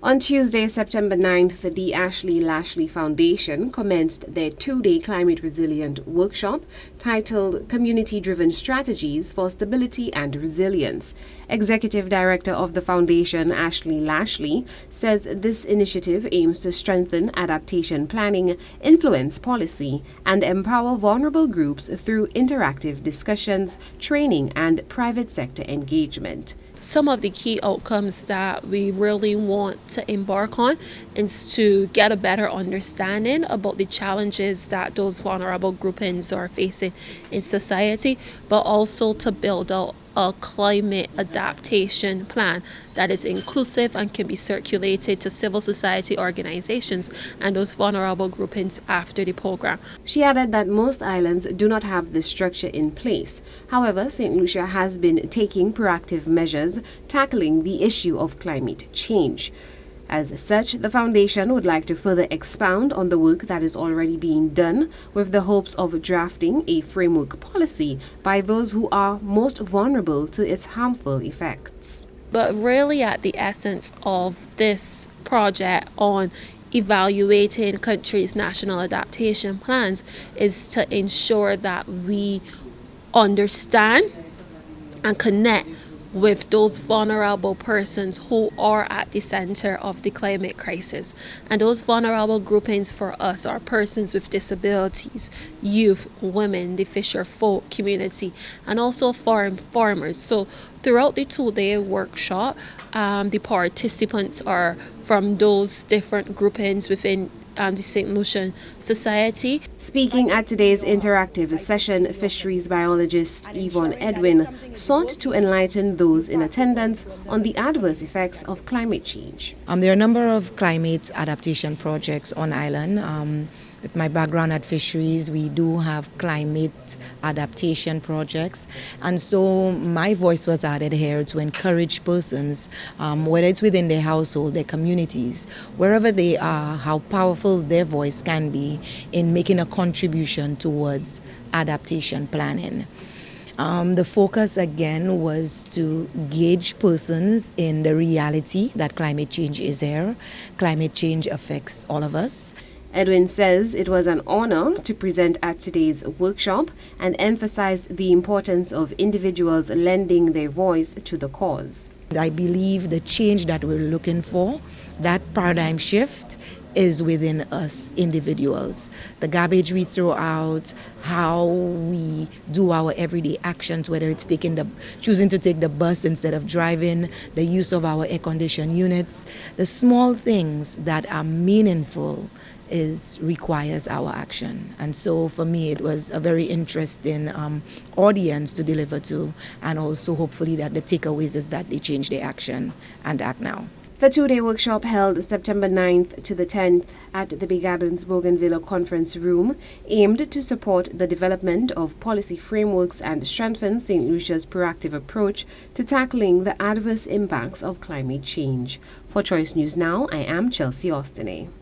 On Tuesday, September 9th, the Ashley Lashley Foundation commenced their two-day climate resilient workshop titled Community-Driven Strategies for Stability and Resilience. Executive Director of the foundation, Ashley Lashley, says this initiative aims to strengthen adaptation planning, influence policy, and empower vulnerable groups through interactive discussions, training, and private sector engagement. Some of the key outcomes that we really want to embark on is to get a better understanding about the challenges that those vulnerable groupings are facing in society, but also to build out a climate adaptation plan that is inclusive and can be circulated to civil society organizations and those vulnerable groupings after the program. She added that most islands do not have this structure in place. However, Saint Lucia has been taking proactive measures tackling the issue of climate change. As such, the foundation would like to further expound on the work that is already being done with the hopes of drafting a framework policy by those who are most vulnerable to its harmful effects. But really at the essence of this project on evaluating countries' national adaptation plans is to ensure that we understand and connect with those vulnerable persons who are at the center of the climate crisis. And those vulnerable groupings for us are persons with disabilities, youth, women, the fisher folk community, and also farmers. So throughout the two-day workshop, the participants are from those different groupings within the Saint Lucia Society. Speaking at today's interactive session, fisheries biologist Yvonne Edwin sought to enlighten those in attendance on the adverse effects of climate change. There are a number of climate adaptation projects on island. With my background at fisheries, we do have climate adaptation projects, and so my voice was added here to encourage persons, whether it's within their household, their communities, wherever they are, how powerful their voice can be in making a contribution towards adaptation planning. The focus again was to gauge persons in the reality that climate change is here. Climate change affects all of us. Edwin says it was an honor to present at today's workshop and emphasized the importance of individuals lending their voice to the cause. I believe the change that we're looking for, that paradigm shift, is within us individuals. The garbage we throw out, how we do our everyday actions, whether it's choosing to take the bus instead of driving, the use of our air-conditioned units, the small things that are meaningful requires our action. And so for me it was a very interesting audience to deliver to, and also hopefully that the takeaways is that they change their action and act now. The two-day workshop held September 9th to the 10th at the Big Gardens Bougainville Conference Room aimed to support the development of policy frameworks and strengthen St. Lucia's proactive approach to tackling the adverse impacts of climate change. For Choice News Now, I am Chelsea Austin.